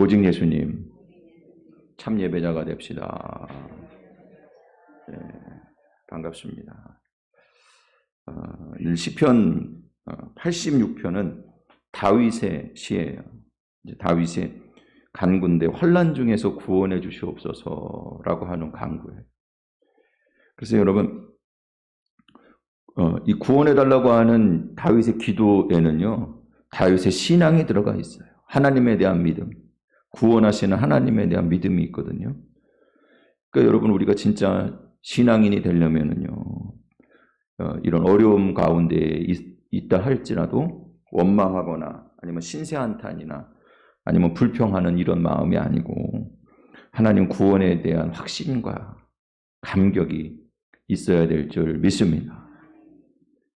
오직 예수님 참 예배자가 됩시다. 네, 반갑습니다. 시편 86편은 다윗의 시예요. 이제 다윗의 간구인데 환난 중에서 구원해 주시옵소서라고 하는 간구예요. 그래서 여러분 이 구원해 달라고 하는 다윗의 기도에는요, 다윗의 신앙이 들어가 있어요. 하나님에 대한 믿음, 구원하시는 하나님에 대한 믿음이 있거든요. 그러니까 여러분 우리가 진짜 신앙인이 되려면은요, 이런 어려움 가운데 있다 할지라도 원망하거나 아니면 신세한탄이나 아니면 불평하는 이런 마음이 아니고 하나님 구원에 대한 확신과 감격이 있어야 될 줄 믿습니다.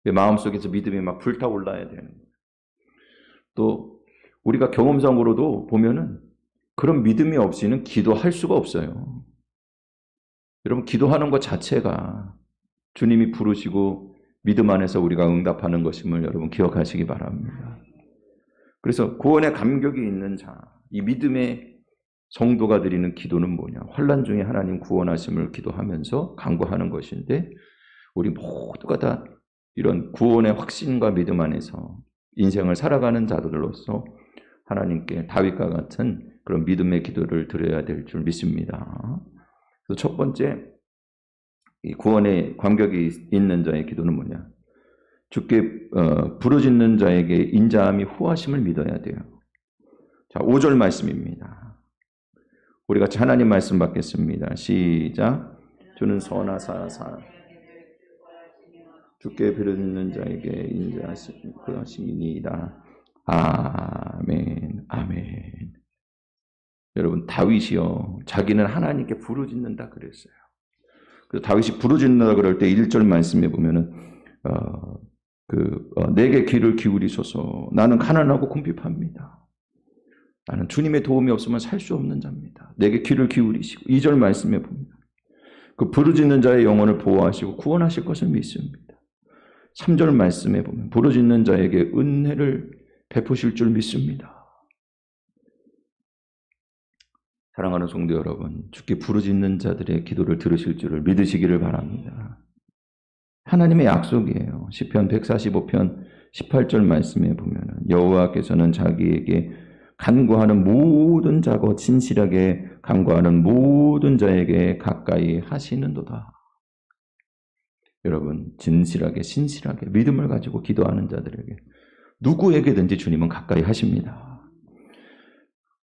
마음속에서 믿음이 막 불타올라야 되는 거예요. 또 우리가 경험상으로도 보면은 그런 믿음이 없이는 기도할 수가 없어요. 여러분 기도하는 것 자체가 주님이 부르시고 믿음 안에서 우리가 응답하는 것임을 여러분 기억하시기 바랍니다. 그래서 구원의 감격이 있는 자, 이 믿음의 성도가 드리는 기도는 뭐냐? 환난 중에 하나님 구원하심을 기도하면서 간구하는 것인데 우리 모두가 다 이런 구원의 확신과 믿음 안에서 인생을 살아가는 자들로서 하나님께 다윗과 같은 그런 믿음의 기도를 드려야 될 줄 믿습니다. 그래서 첫 번째 이 구원의 감격이 있는 자의 기도는 뭐냐? 주께 부르짖는 자에게 인자함이 후하심을 믿어야 돼요. 자, 5절 말씀입니다. 우리 같이 하나님 말씀 받겠습니다. 시작. 주는 선하사 주께 부르짖는 자에게 인자하심이니이다. 아멘, 아멘. 여러분 다윗이요, 자기는 하나님께 부르짖는다 그랬어요. 그래서 다윗이 부르짖는다 그럴 때 1절 말씀에 보면은 내게 귀를 기울이소서. 나는 가난하고 궁핍합니다. 나는 주님의 도움이 없으면 살 수 없는 자입니다. 내게 귀를 기울이시고 2절 말씀에 보면 그 부르짖는 자의 영혼을 보호하시고 구원하실 것을 믿습니다. 3절 말씀에 보면 부르짖는 자에게 은혜를 베푸실 줄 믿습니다. 사랑하는 성도 여러분, 주께 부르짖는 자들의 기도를 들으실 줄을 믿으시기를 바랍니다. 하나님의 약속이에요. 시편 145편 18절 말씀에 보면 여호와께서는 자기에게 간구하는 모든 자고 진실하게 간구하는 모든 자에게 가까이 하시는도다. 여러분 진실하게 신실하게 믿음을 가지고 기도하는 자들에게 누구에게든지 주님은 가까이 하십니다.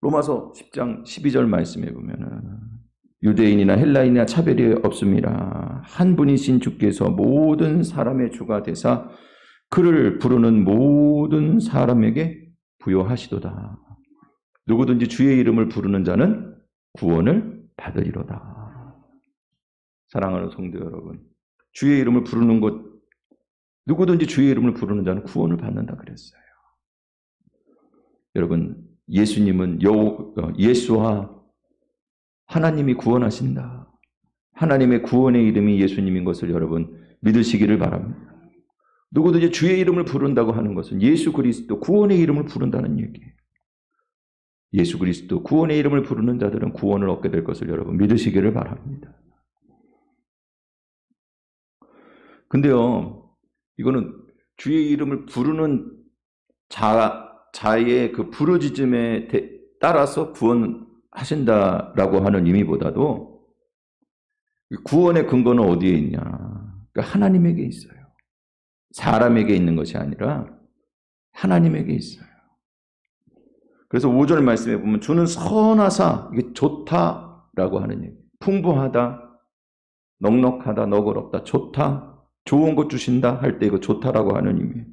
로마서 10장 12절 말씀에 보면은 유대인이나 헬라인이나 차별이 없습니다. 한 분이신 주께서 모든 사람의 주가 되사 그를 부르는 모든 사람에게 부여하시도다. 누구든지 주의 이름을 부르는 자는 구원을 받으리로다. 사랑하는 성도 여러분, 주의 이름을 부르는 것, 누구든지 주의 이름을 부르는 자는 구원을 받는다 그랬어요. 여러분, 예수님은 예수와 하나님이 구원하신다. 하나님의 구원의 이름이 예수님인 것을 여러분 믿으시기를 바랍니다. 누구든지 주의 이름을 부른다고 하는 것은 예수 그리스도 구원의 이름을 부른다는 얘기예요. 예수 그리스도 구원의 이름을 부르는 자들은 구원을 얻게 될 것을 여러분 믿으시기를 바랍니다. 근데요, 이거는 주의 이름을 부르는 자의 그 부르짖음에 따라서 구원하신다라고 하는 의미보다도 구원의 근거는 어디에 있냐? 그러니까 하나님에게 있어요. 사람에게 있는 것이 아니라 하나님에게 있어요. 그래서 5절 말씀에 보면 주는 선하사, 이게 좋다라고 하는 얘기. 풍부하다, 넉넉하다, 너그럽다, 좋다, 좋은 것 주신다 할 때 이거 좋다라고 하는 의미예요.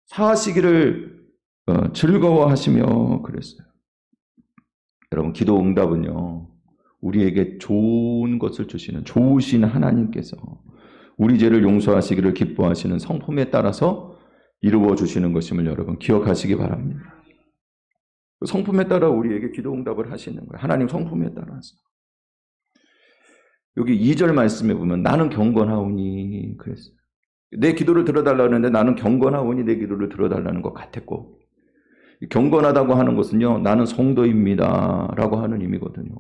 사하시기를 즐거워하시며 그랬어요. 여러분 기도 응답은요, 우리에게 좋은 것을 주시는 좋으신 하나님께서 우리 죄를 용서하시기를 기뻐하시는 성품에 따라서 이루어 주시는 것임을 여러분 기억하시기 바랍니다. 성품에 따라 우리에게 기도 응답을 하시는 거예요. 하나님 성품에 따라서. 여기 2절 말씀에 보면 나는 경건하오니 그랬어요. 내 기도를 들어달라는데 나는 경건하오니 내 기도를 들어달라는 것 같았고, 경건하다고 하는 것은요, 나는 성도입니다 라고 하는 의미거든요.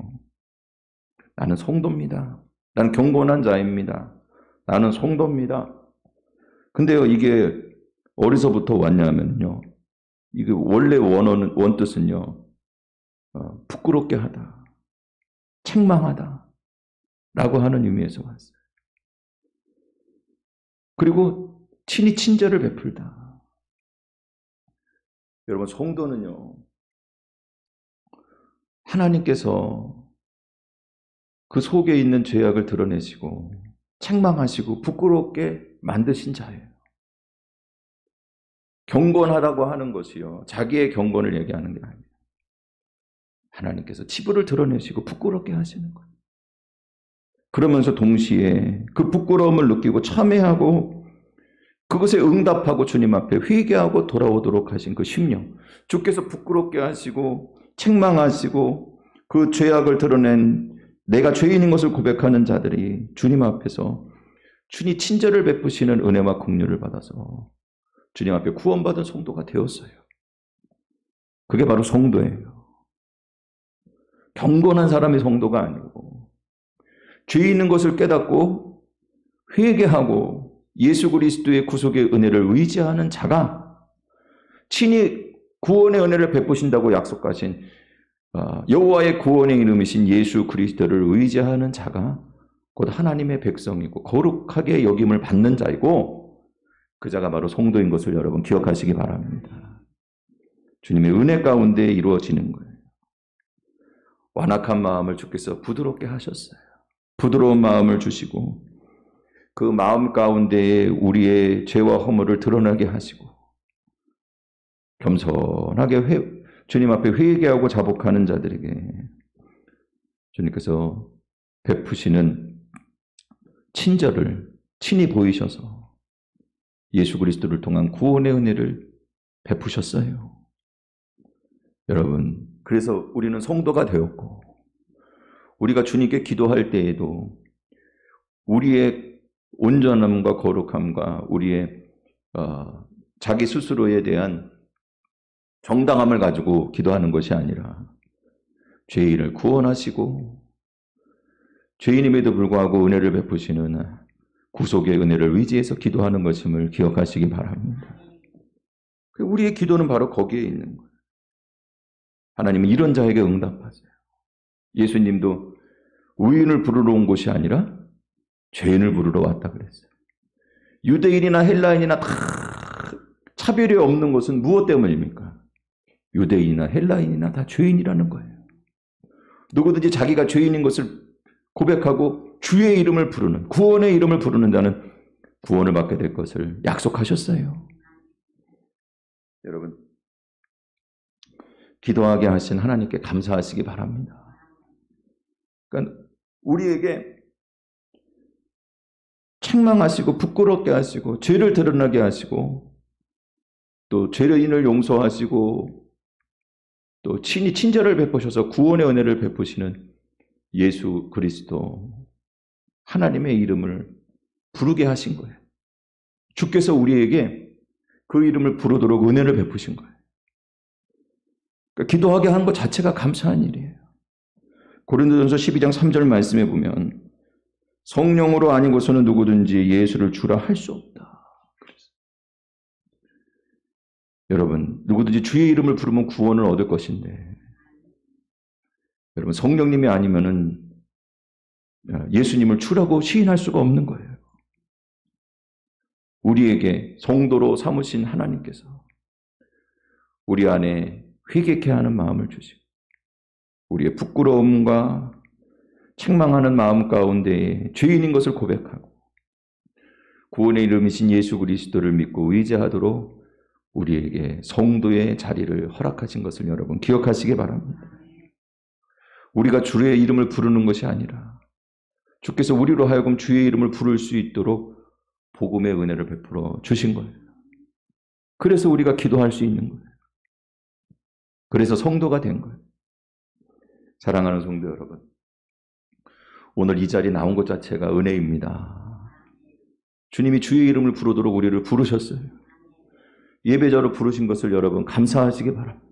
나는 성도입니다. 나는 경건한 자입니다. 나는 성도입니다. 근데요, 이게 어디서부터 왔냐면요, 이게 원래 원뜻은요, 부끄럽게 하다, 책망하다 라고 하는 의미에서 왔어요. 그리고 친히 친절을 베풀다. 여러분, 성도는요, 하나님께서 그 속에 있는 죄악을 드러내시고 책망하시고 부끄럽게 만드신 자예요. 경건하다고 하는 것이요, 자기의 경건을 얘기하는 게 아니에요. 하나님께서 치부를 드러내시고 부끄럽게 하시는 거예요. 그러면서 동시에 그 부끄러움을 느끼고 참회하고 그것에 응답하고 주님 앞에 회개하고 돌아오도록 하신 그 심령, 주께서 부끄럽게 하시고 책망하시고 그 죄악을 드러낸 내가 죄인인 것을 고백하는 자들이 주님 앞에서 주님 친절을 베푸시는 은혜와 긍휼을 받아서 주님 앞에 구원받은 성도가 되었어요. 그게 바로 성도예요. 경건한 사람이 성도가 아니고 죄 있는 것을 깨닫고 회개하고 예수 그리스도의 구속의 은혜를 의지하는 자가 친히 구원의 은혜를 베푸신다고 약속하신 여호와의 구원의 이름이신 예수 그리스도를 의지하는 자가 곧 하나님의 백성이고 거룩하게 여김을 받는 자이고 그 자가 바로 성도인 것을 여러분 기억하시기 바랍니다. 주님의 은혜 가운데 이루어지는 거예요. 완악한 마음을 주께서 부드럽게 하셨어요. 부드러운 마음을 주시고 그 마음 가운데에 우리의 죄와 허물을 드러나게 하시고 겸손하게 주님 앞에 회개하고 자복하는 자들에게 주님께서 베푸시는 친절을 친히 보이셔서 예수 그리스도를 통한 구원의 은혜를 베푸셨어요. 여러분, 그래서 우리는 성도가 되었고 우리가 주님께 기도할 때에도 우리의 온전함과 거룩함과 우리의 자기 스스로에 대한 정당함을 가지고 기도하는 것이 아니라 죄인을 구원하시고 죄인임에도 불구하고 은혜를 베푸시는 구속의 은혜를 의지해서 기도하는 것임을 기억하시기 바랍니다. 우리의 기도는 바로 거기에 있는 거예요. 하나님은 이런 자에게 응답하세요. 예수님도 의인을 부르러 온 곳이 아니라 죄인을 부르러 왔다 그랬어요. 유대인이나 헬라인이나 다 차별이 없는 것은 무엇 때문입니까? 유대인이나 헬라인이나 다 죄인이라는 거예요. 누구든지 자기가 죄인인 것을 고백하고 주의 이름을 부르는, 구원의 이름을 부르는 자는 구원을 받게 될 것을 약속하셨어요. 여러분, 기도하게 하신 하나님께 감사하시기 바랍니다. 그러니까 우리에게 책망하시고 부끄럽게 하시고 죄를 드러나게 하시고 또 죄인을 용서하시고 또 친히 친절을 베푸셔서 구원의 은혜를 베푸시는 예수 그리스도 하나님의 이름을 부르게 하신 거예요. 주께서 우리에게 그 이름을 부르도록 은혜를 베푸신 거예요. 그러니까 기도하게 한 것 자체가 감사한 일이에요. 고린도전서 12장 3절 말씀에 보면 성령으로 아니고서는 누구든지 예수를 주라 할 수 없다. 여러분, 누구든지 주의 이름을 부르면 구원을 얻을 것인데 여러분, 성령님이 아니면은 예수님을 주라고 시인할 수가 없는 거예요. 우리에게 성도로 삼으신 하나님께서 우리 안에 회개케 하는 마음을 주시고 우리의 부끄러움과 책망하는 마음 가운데에 죄인인 것을 고백하고 구원의 이름이신 예수 그리스도를 믿고 의지하도록 우리에게 성도의 자리를 허락하신 것을 여러분 기억하시기 바랍니다. 우리가 주의 이름을 부르는 것이 아니라 주께서 우리로 하여금 주의 이름을 부를 수 있도록 복음의 은혜를 베풀어 주신 거예요. 그래서 우리가 기도할 수 있는 거예요. 그래서 성도가 된 거예요. 사랑하는 성도 여러분, 오늘 이 자리에 나온 것 자체가 은혜입니다. 주님이 주의 이름을 부르도록 우리를 부르셨어요. 예배자로 부르신 것을 여러분 감사하시기 바랍니다.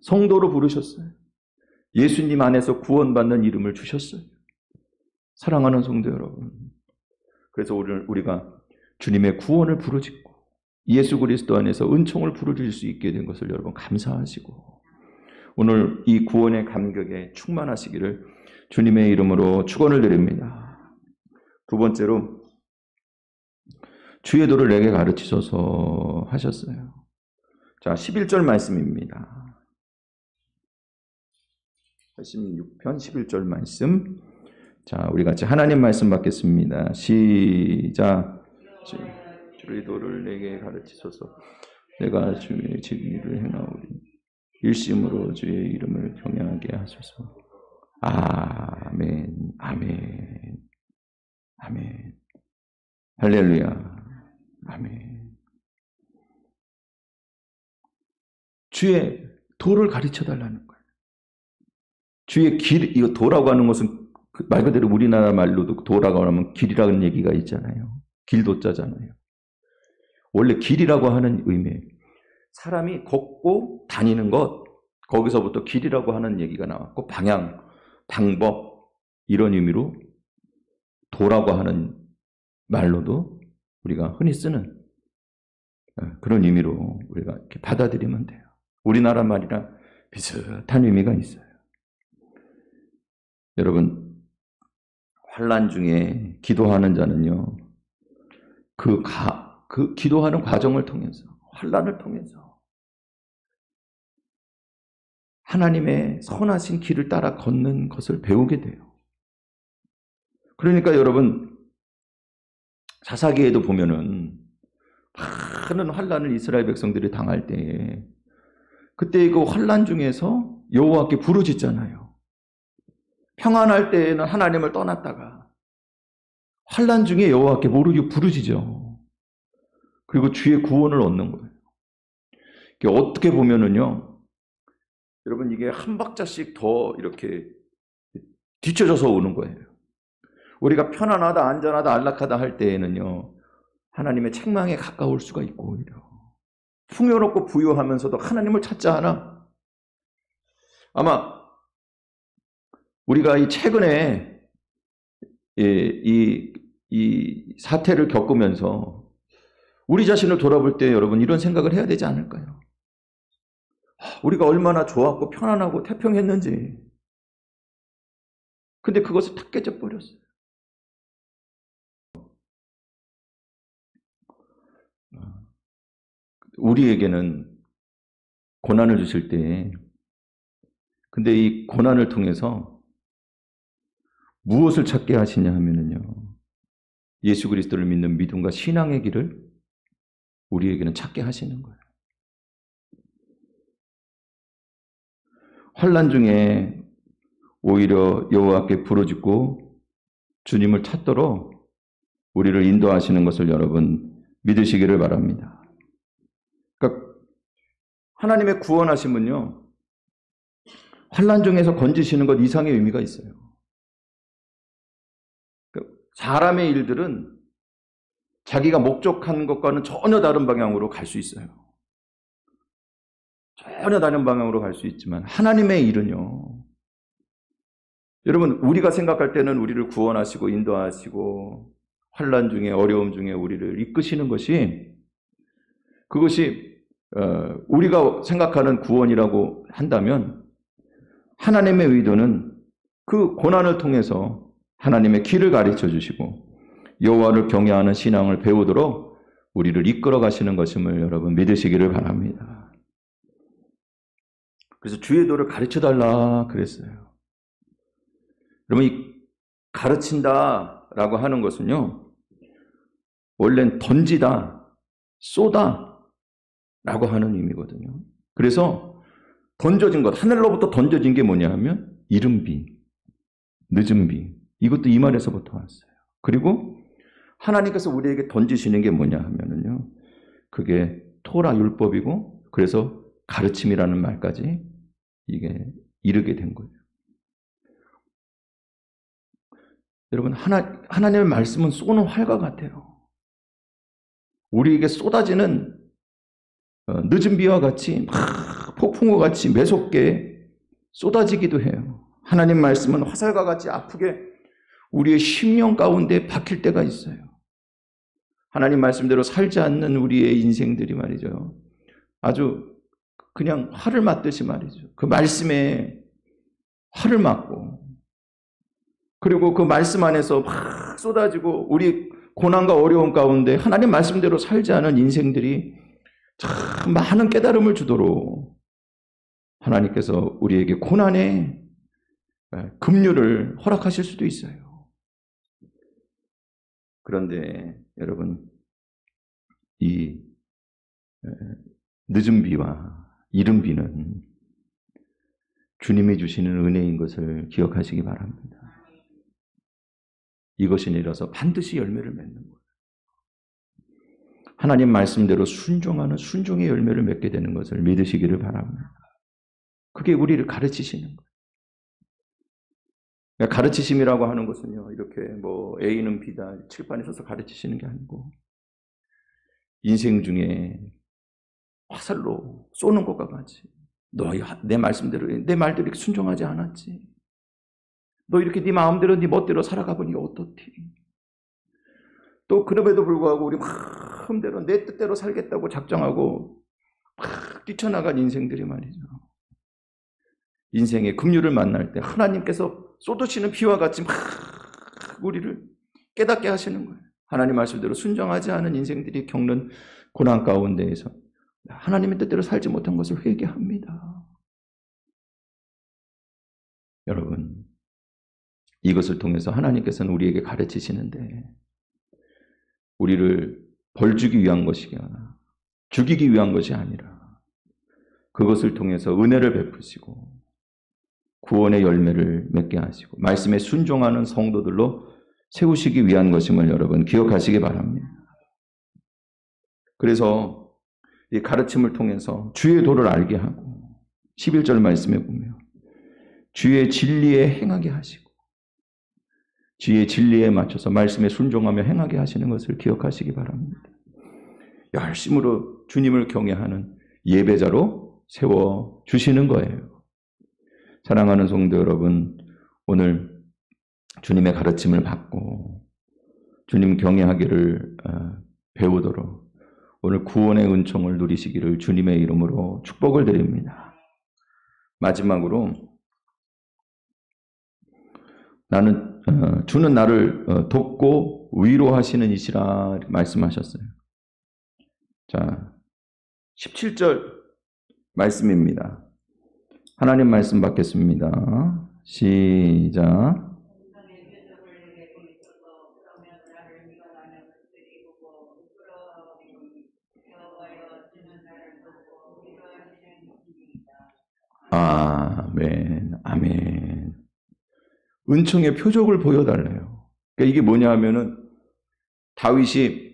성도로 부르셨어요. 예수님 안에서 구원받는 이름을 주셨어요. 사랑하는 성도 여러분. 그래서 우리가 주님의 구원을 부르짖고 예수 그리스도 안에서 은총을 부르짖을 수 있게 된 것을 여러분 감사하시고 오늘 이 구원의 감격에 충만하시기를 주님의 이름으로 축원을 드립니다. 두 번째로 주의 도를 내게 가르치소서 하셨어요. 자, 11절 말씀입니다. 86편 11절 말씀. 자, 우리 같이 하나님 말씀 받겠습니다. 시작. 주의 도를 내게 가르치소서. 내가 주의 진리를 행하오리. 일심으로 주의 이름을 경외하게 하소서. 아멘, 아멘, 아멘. 할렐루야, 아멘. 주의 도를 가르쳐 달라는 거예요. 주의 길, 이거 도라고 하는 것은 말 그대로 우리나라 말로도 도라고 하면 길이라는 얘기가 있잖아요. 길도자잖아요. 원래 길이라고 하는 의미예요. 사람이 걷고 다니는 것, 거기서부터 길이라고 하는 얘기가 나왔고 방향, 방법 이런 의미로 도라고 하는 말로도 우리가 흔히 쓰는 그런 의미로 우리가 이렇게 받아들이면 돼요. 우리나라 말이랑 비슷한 의미가 있어요. 여러분, 환난 중에 기도하는 자는요, 그 기도하는 과정을 통해서, 환난을 통해서 하나님의 선하신 길을 따라 걷는 것을 배우게 돼요. 그러니까 여러분, 사사기에도 보면은 많은 환난을 이스라엘 백성들이 당할 때에 그때 그 환난 중에서 여호와께 부르짖잖아요. 평안할 때에는 하나님을 떠났다가 환난 중에 여호와께 부르짖죠. 그리고 주의 구원을 얻는 거예요. 어떻게 보면은요, 여러분 이게 한 박자씩 더 이렇게 뒤쳐져서 오는 거예요. 우리가 편안하다, 안전하다, 안락하다 할 때에는요, 하나님의 책망에 가까울 수가 있고 오히려 풍요롭고 부유하면서도 하나님을 찾지 않아. 아마 우리가 이 최근에 이 사태를 겪으면서 우리 자신을 돌아볼 때 여러분 이런 생각을 해야 되지 않을까요? 우리가 얼마나 좋았고 편안하고 태평했는지. 근데 그것을 다 깨져버렸어요. 우리에게는 고난을 주실 때, 근데 이 고난을 통해서 무엇을 찾게 하시냐 하면은요, 예수 그리스도를 믿는 믿음과 신앙의 길을 우리에게는 찾게 하시는 거예요. 환난 중에 오히려 여호와께 부르짖고 주님을 찾도록 우리를 인도하시는 것을 여러분 믿으시기를 바랍니다. 그러니까 하나님의 구원하심은요, 환난 중에서 건지시는 것 이상의 의미가 있어요. 그러니까 사람의 일들은 자기가 목적한 것과는 전혀 다른 방향으로 갈 수 있어요. 전혀 다른 방향으로 갈 수 있지만 하나님의 일은요, 여러분 우리가 생각할 때는 우리를 구원하시고 인도하시고 환난 중에 어려움 중에 우리를 이끄시는 것이, 그것이 우리가 생각하는 구원이라고 한다면 하나님의 의도는 그 고난을 통해서 하나님의 길을 가르쳐 주시고 여호와를 경외하는 신앙을 배우도록 우리를 이끌어 가시는 것임을 여러분 믿으시기를 바랍니다. 그래서 주의 도를 가르쳐 달라 그랬어요. 여러분 이 가르친다라고 하는 것은요, 원래는 던지다, 쏘다 라고 하는 의미거든요. 그래서 던져진 것, 하늘로부터 던져진 게 뭐냐 하면 이른 비, 늦은 비, 이것도 이 말에서부터 왔어요. 그리고 하나님께서 우리에게 던지시는 게 뭐냐 하면은요, 그게 토라 율법이고, 그래서 가르침이라는 말까지 이게 이르게 된 거예요. 여러분, 하나님의 말씀은 쏘는 활과 같아요. 우리에게 쏟아지는 늦은 비와 같이 막 폭풍과 같이 매섭게 쏟아지기도 해요. 하나님 말씀은 화살과 같이 아프게 우리의 심령 가운데 박힐 때가 있어요. 하나님 말씀대로 살지 않는 우리의 인생들이 말이죠. 아주 그냥 화를 맞듯이 말이죠. 그 말씀에 화를 맞고, 그리고 그 말씀 안에서 막 쏟아지고 우리 고난과 어려움 가운데 하나님 말씀대로 살지 않은 인생들이 참 많은 깨달음을 주도록 하나님께서 우리에게 고난의 급류를 허락하실 수도 있어요. 그런데 여러분, 이 늦은 비와 이른 비는 주님이 주시는 은혜인 것을 기억하시기 바랍니다. 이것이 내려서 반드시 열매를 맺는 거예요. 하나님 말씀대로 순종하는 순종의 열매를 맺게 되는 것을 믿으시기를 바랍니다. 그게 우리를 가르치시는 거예요. 그러니까 가르치심이라고 하는 것은요, 이렇게 뭐 A는 B다 칠판에 써서 가르치시는 게 아니고, 인생 중에 화살로 쏘는 것과 같이, 너 내 말씀대로 내 말대로 이렇게 순종하지 않았지, 너 이렇게 네 마음대로 네 멋대로 살아가 보니 어떻지, 또 그럼에도 불구하고 우리 마음대로 내 뜻대로 살겠다고 작정하고 막 뛰쳐나간 인생들이 말이죠, 인생의 급류를 만날 때 하나님께서 쏟으시는 비와 같이 막 우리를 깨닫게 하시는 거예요. 하나님 말씀대로 순종하지 않은 인생들이 겪는 고난 가운데에서 하나님의 뜻대로 살지 못한 것을 회개합니다. 여러분, 이것을 통해서 하나님께서는 우리에게 가르치시는데, 우리를 벌주기 위한 것이 아니라, 죽이기 위한 것이 아니라, 그것을 통해서 은혜를 베푸시고 구원의 열매를 맺게 하시고 말씀에 순종하는 성도들로 세우시기 위한 것임을 여러분 기억하시기 바랍니다. 그래서 이 가르침을 통해서 주의 도를 알게 하고, 11절 말씀에 보면 주의 진리에 행하게 하시고, 주의 진리에 맞춰서 말씀에 순종하며 행하게 하시는 것을 기억하시기 바랍니다. 열심으로 주님을 경외하는 예배자로 세워주시는 거예요. 사랑하는 성도 여러분, 오늘 주님의 가르침을 받고 주님 경외하기를 배우도록 오늘 구원의 은총을 누리시기를 주님의 이름으로 축복을 드립니다. 마지막으로, 주는 나를 돕고 위로하시는 이시라 말씀하셨어요. 자, 17절 말씀입니다. 하나님 말씀 받겠습니다. 시작. 아멘, 아멘. 은총의 표적을 보여달래요. 그러니까 이게 뭐냐 하면은, 다윗이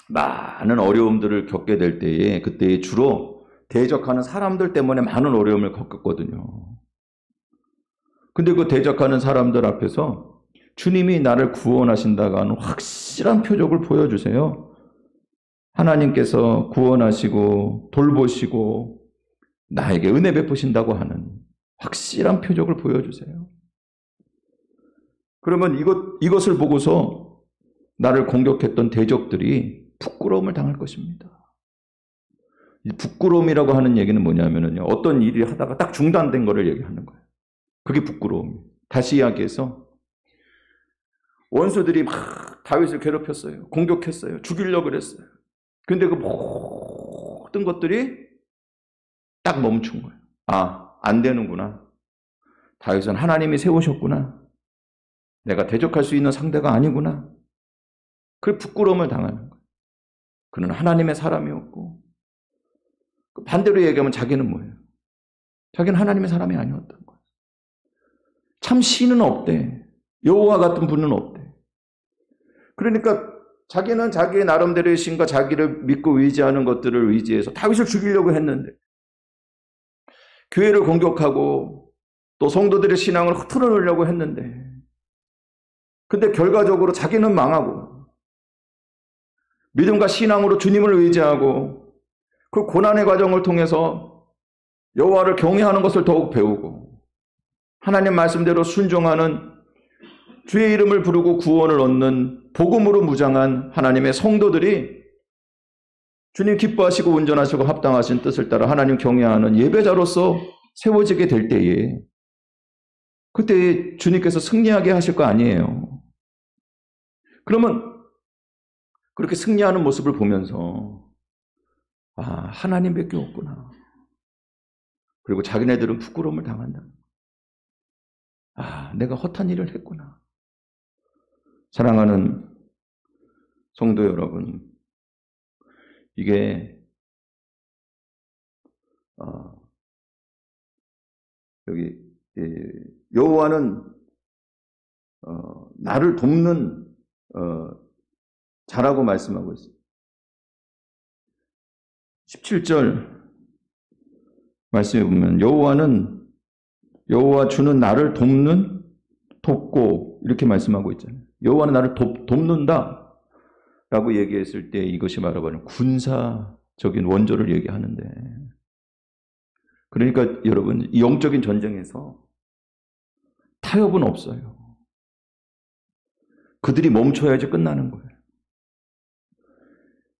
많은 어려움들을 겪게 될 때에, 그때 주로 대적하는 사람들 때문에 많은 어려움을 겪었거든요. 근데 그 대적하는 사람들 앞에서 주님이 나를 구원하신다고 하는 확실한 표적을 보여주세요. 하나님께서 구원하시고 돌보시고 나에게 은혜 베푸신다고 하는 확실한 표적을 보여주세요. 그러면 이것을 보고서 나를 공격했던 대적들이 부끄러움을 당할 것입니다. 이 부끄러움이라고 하는 얘기는 뭐냐면요, 어떤 일이 하다가 딱 중단된 거를 얘기하는 거예요. 그게 부끄러움이에요. 다시 이야기해서, 원수들이 막 다윗을 괴롭혔어요. 공격했어요. 죽이려고 그랬어요. 근데 그 모든 것들이 딱 멈춘 거예요. 안 되는구나. 다윗은 하나님이 세우셨구나. 내가 대적할 수 있는 상대가 아니구나. 그 부끄러움을 당하는 거예요. 그는 하나님의 사람이었고, 반대로 얘기하면 자기는 뭐예요? 자기는 하나님의 사람이 아니었던 거예요. 참 신은 없대. 여호와 같은 분은 없대. 그러니까 자기는 자기의 나름대로의 신과 자기를 믿고 의지하는 것들을 의지해서 다윗을 죽이려고 했는데, 교회를 공격하고 또 성도들의 신앙을 흐트러 놓으려고 했는데, 근데 결과적으로 자기는 망하고 믿음과 신앙으로 주님을 의지하고 그 고난의 과정을 통해서 여호와를 경외하는 것을 더욱 배우고 하나님 말씀대로 순종하는 주의 이름을 부르고 구원을 얻는 복음으로 무장한 하나님의 성도들이 주님 기뻐하시고 온전하시고 합당하신 뜻을 따라 하나님 경외하는 예배자로서 세워지게 될 때에 그때 주님께서 승리하게 하실 거 아니에요. 그러면 그렇게 승리하는 모습을 보면서 하나님밖에 없구나. 그리고 자기네들은 부끄러움을 당한다. 내가 허탄 일을 했구나. 사랑하는 성도 여러분, 이게 여기 여호와는 나를 돕는 자라고 말씀하고 있어요. 17절 말씀해 보면 여호와 주는 나를 돕고 이렇게 말씀하고 있잖아요. 여호와는 나를 돕는다 라고 얘기했을 때 이것이 말하는 군사적인 원조를 얘기하는데, 그러니까 여러분 이 영적인 전쟁에서 타협은 없어요. 그들이 멈춰야지 끝나는 거예요.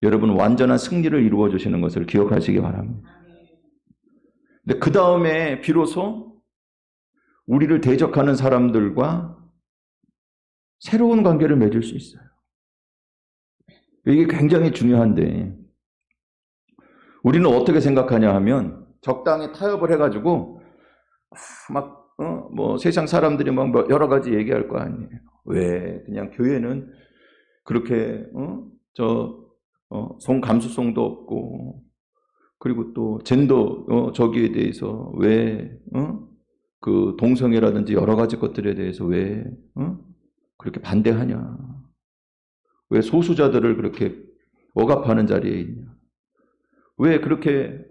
여러분 완전한 승리를 이루어 주시는 것을 기억하시기 바랍니다. 근데 그 다음에 비로소 우리를 대적하는 사람들과 새로운 관계를 맺을 수 있어요. 이게 굉장히 중요한데 우리는 어떻게 생각하냐 하면 적당히 타협을 해가지고 세상 사람들이 막 여러 가지 얘기할 거 아니에요. 왜 그냥 교회는 그렇게 성 감수성도 없고, 그리고 또 젠더 저기에 대해서 왜 그 동성애라든지 여러 가지 것들에 대해서 왜 그렇게 반대하냐? 왜 소수자들을 그렇게 억압하는 자리에 있냐? 왜 그렇게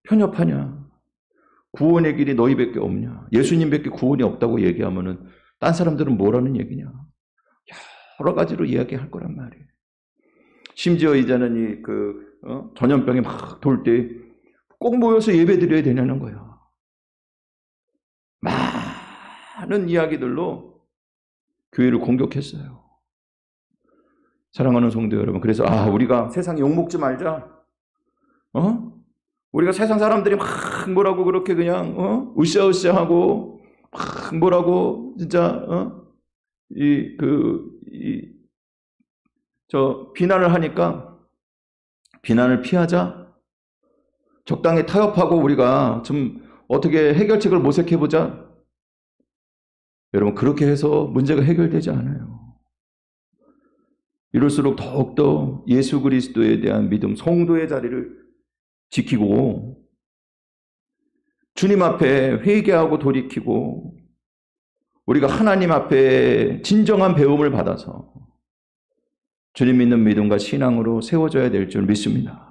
편협하냐? 구원의 길이 너희밖에 없냐? 예수님밖에 구원이 없다고 얘기하면은 딴 사람들은 뭐라는 얘기냐? 여러 가지로 이야기할 거란 말이에요. 심지어 이제는 전염병이 막 돌 때 꼭 모여서 예배 드려야 되냐는 거야. 많은 이야기들로 교회를 공격했어요. 사랑하는 성도 여러분, 그래서 우리가 세상에 욕먹지 말자. 우리가 세상 사람들이 막 뭐라고 그렇게 그냥 으쌰으쌰하고 막 뭐라고 진짜 비난을 하니까 비난을 피하자. 적당히 타협하고 우리가 좀 어떻게 해결책을 모색해보자. 여러분 그렇게 해서 문제가 해결되지 않아요. 이럴수록 더욱더 예수 그리스도에 대한 믿음, 성도의 자리를 지키고 주님 앞에 회개하고 돌이키고 우리가 하나님 앞에 진정한 배움을 받아서 주님 믿는 믿음과 신앙으로 세워져야 될 줄 믿습니다.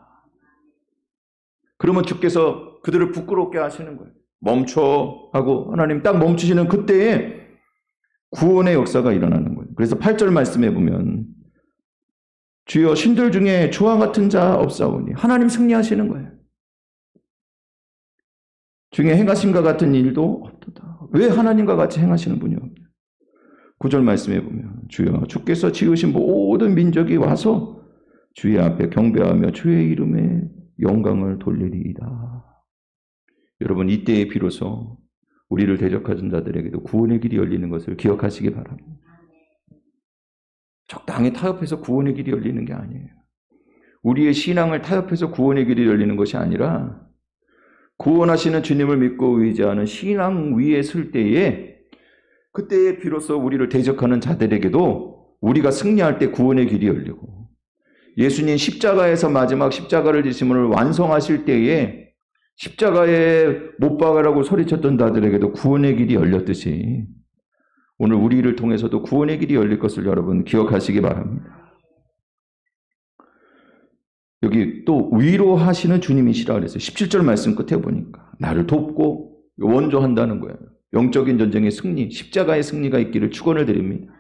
그러면 주께서 그들을 부끄럽게 하시는 거예요. 멈춰 하고 하나님 딱 멈추시는 그때에 구원의 역사가 일어나는 거예요. 그래서 8절 말씀해 보면 주여 신들 중에 주와 같은 자 없사오니, 하나님 승리하시는 거예요. 중에 행하심과 같은 일도 없도다. 왜 하나님과 같이 행하시는 분이 없냐? 9절 말씀해 보면 주여 주께서 지으신 모든 민족이 와서 주의 앞에 경배하며 주의 이름에 영광을 돌리리이다. 여러분 이때에 비로소 우리를 대적하는 자들에게도 구원의 길이 열리는 것을 기억하시기 바랍니다. 적당히 타협해서 구원의 길이 열리는 게 아니에요. 우리의 신앙을 타협해서 구원의 길이 열리는 것이 아니라 구원하시는 주님을 믿고 의지하는 신앙 위에 설 때에 그때에 비로소 우리를 대적하는 자들에게도 우리가 승리할 때 구원의 길이 열리고, 예수님 십자가에서 마지막 십자가를 지심을 완성하실 때에 십자가에 못 박으라고 소리쳤던 자들에게도 구원의 길이 열렸듯이 오늘 우리를 통해서도 구원의 길이 열릴 것을 여러분 기억하시기 바랍니다. 여기 또 위로하시는 주님이시라 그랬어요. 17절 말씀 끝에 보니까 나를 돕고 원조한다는 거예요. 영적인 전쟁의 승리, 십자가의 승리가 있기를 축원을 드립니다.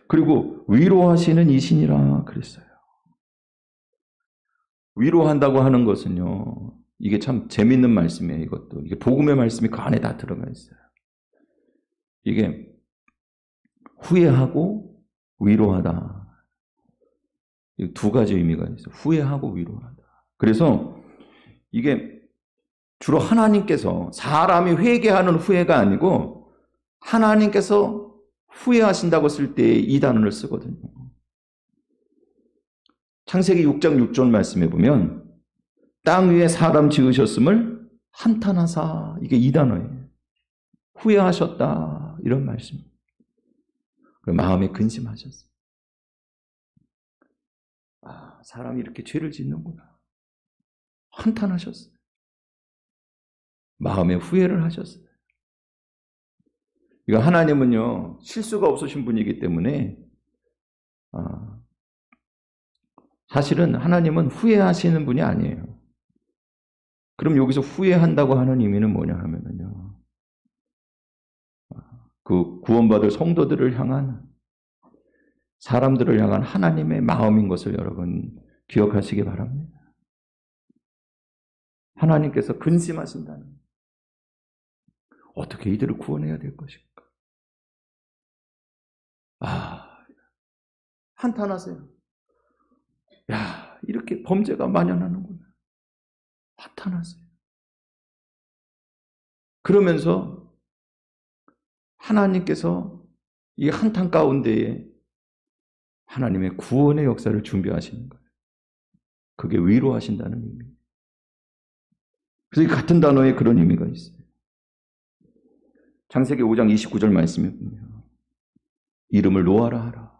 그리고 위로하시는 이신이라 그랬어요. 위로한다고 하는 것은요, 이게 참 재밌는 말씀이에요, 이것도. 이게 복음의 말씀이 그 안에 다 들어가 있어요. 이게 후회하고 위로하다. 두 가지 의미가 있어요. 후회하고 위로하다. 그래서 이게 주로 하나님께서 사람이 회개하는 후회가 아니고 하나님께서 후회하신다고 쓸 때 이 단어를 쓰거든요. 창세기 6장 6절 말씀해 보면 땅 위에 사람 지으셨음을 한탄하사, 이게 이 단어예요. 후회하셨다, 이런 말씀. 마음에 근심하셨어요. 아, 사람이 이렇게 죄를 짓는구나. 한탄하셨어요. 마음에 후회를 하셨어요. 이거 하나님은요, 실수가 없으신 분이기 때문에 사실은 하나님은 후회하시는 분이 아니에요. 그럼 여기서 후회한다고 하는 의미는 뭐냐 하면요, 그 구원받을 성도들을 향한, 사람들을 향한 하나님의 마음인 것을 여러분 기억하시기 바랍니다. 하나님께서 근심하신다는, 어떻게 이들을 구원해야 될 것인가. 한탄하세요. 야, 이렇게 범죄가 만연하는구나. 한탄하세요. 그러면서 하나님께서 이 한탄 가운데에 하나님의 구원의 역사를 준비하시는 거예요. 그게 위로하신다는 의미예요. 그래서 이 같은 단어에 그런 의미가 있어요. 창세기 5장 29절 말씀에 보면 이름을 노아라 하라.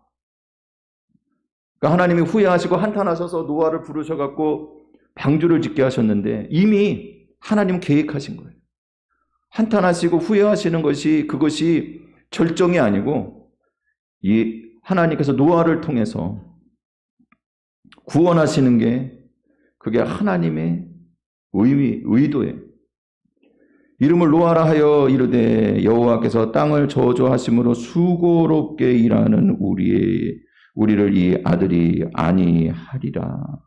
그러니까 하나님이 후회하시고 한탄하셔서 노아를 부르셔갖고 방주를 짓게 하셨는데 이미 하나님은 계획하신 거예요. 한탄하시고 후회하시는 것이, 그것이 절정이 아니고 이 하나님께서 노아를 통해서 구원하시는 게, 그게 하나님의 의도예요. 이름을 노아라 하여 이르되 여호와께서 땅을 저주하심으로 수고롭게 일하는 우리를 이 아들이 아니하리라.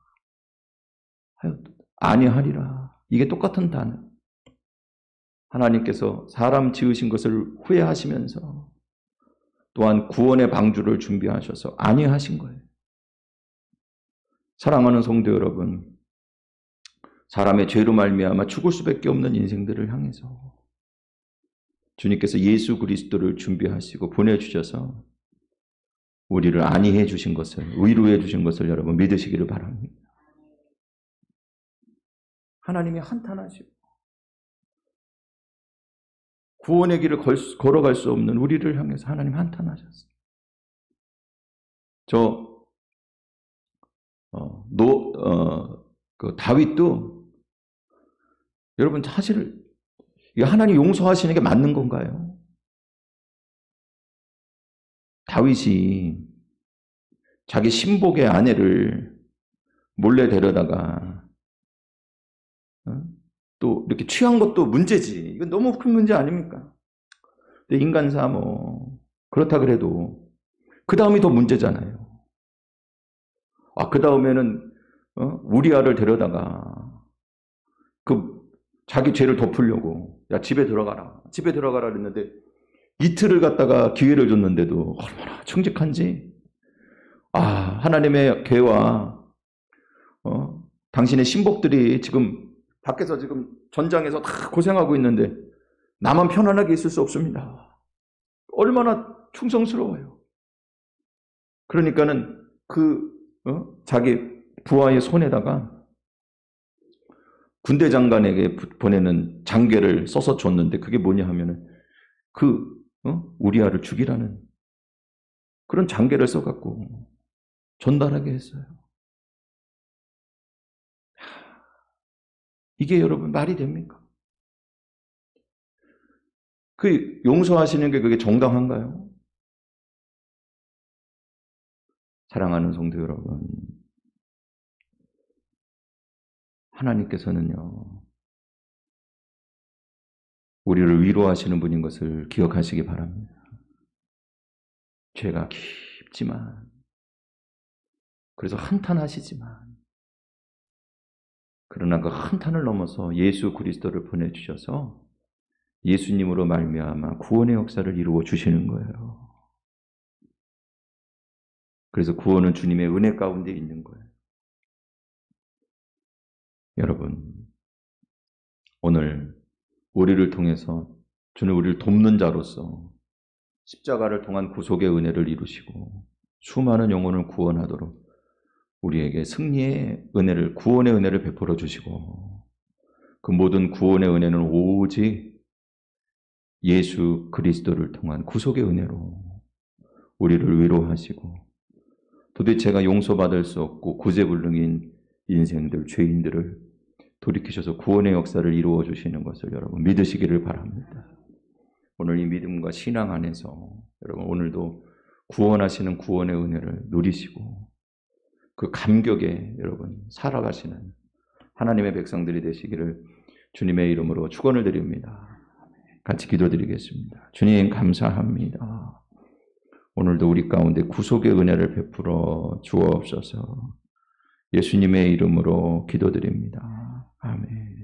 아니하리라. 이게 똑같은 단어. 하나님께서 사람 지으신 것을 후회하시면서 또한 구원의 방주를 준비하셔서 아니하신 거예요. 사랑하는 성도 여러분, 사람의 죄로 말미암아 죽을 수밖에 없는 인생들을 향해서 주님께서 예수 그리스도를 준비하시고 보내주셔서 우리를 안위해 주신 것을, 위로해 주신 것을 여러분 믿으시기를 바랍니다. 하나님이 한탄하시고 구원의 길을 걸어갈 수 없는 우리를 향해서 하나님 한탄하셨어요. 그 다윗도, 여러분 사실 하나님 용서하시는 게 맞는 건가요? 다윗이 자기 신복의 아내를 몰래 데려다가 또 이렇게 취한 것도 문제지. 이건 너무 큰 문제 아닙니까? 근데 인간사 그렇다 그래도 그 다음이 더 문제잖아요. 그 다음에는 우리아를 데려다가 그 자기 죄를 덮으려고, 야 집에 들어가라 그랬는데 이틀을 갖다가 기회를 줬는데도 얼마나 충직한지. 하나님의 괴와 당신의 신복들이 지금 밖에서 지금 전장에서 다 고생하고 있는데 나만 편안하게 있을 수 없습니다. 얼마나 충성스러워요. 그러니까는 자기 부하의 손에다가 군대 장관에게 보내는 장계를 써서 줬는데, 그게 뭐냐 하면은 우리아를 죽이라는 그런 장계를 써갖고 전달하게 했어요. 이게 여러분 말이 됩니까? 그 용서하시는 게 그게 정당한가요? 사랑하는 성도 여러분, 하나님께서는요, 우리를 위로하시는 분인 것을 기억하시기 바랍니다. 죄가 깊지만, 그래서 한탄하시지만 그러나 그 한탄을 넘어서 예수 그리스도를 보내주셔서 예수님으로 말미암아 구원의 역사를 이루어 주시는 거예요. 그래서 구원은 주님의 은혜 가운데 있는 거예요. 여러분, 오늘 우리를 통해서 주는 우리를 돕는 자로서 십자가를 통한 구속의 은혜를 이루시고 수많은 영혼을 구원하도록 우리에게 승리의 은혜를, 구원의 은혜를 베풀어 주시고 그 모든 구원의 은혜는 오직 예수 그리스도를 통한 구속의 은혜로 우리를 위로하시고 도대체가 용서받을 수 없고 구제불능인 인생들, 죄인들을 돌이키셔서 구원의 역사를 이루어 주시는 것을 여러분 믿으시기를 바랍니다. 오늘 이 믿음과 신앙 안에서 여러분 오늘도 구원하시는 구원의 은혜를 누리시고 그 감격에 여러분 살아가시는 하나님의 백성들이 되시기를 주님의 이름으로 축원을 드립니다. 같이 기도드리겠습니다. 주님 감사합니다. 오늘도 우리 가운데 구속의 은혜를 베풀어 주옵소서. 예수님의 이름으로 기도드립니다. 아멘.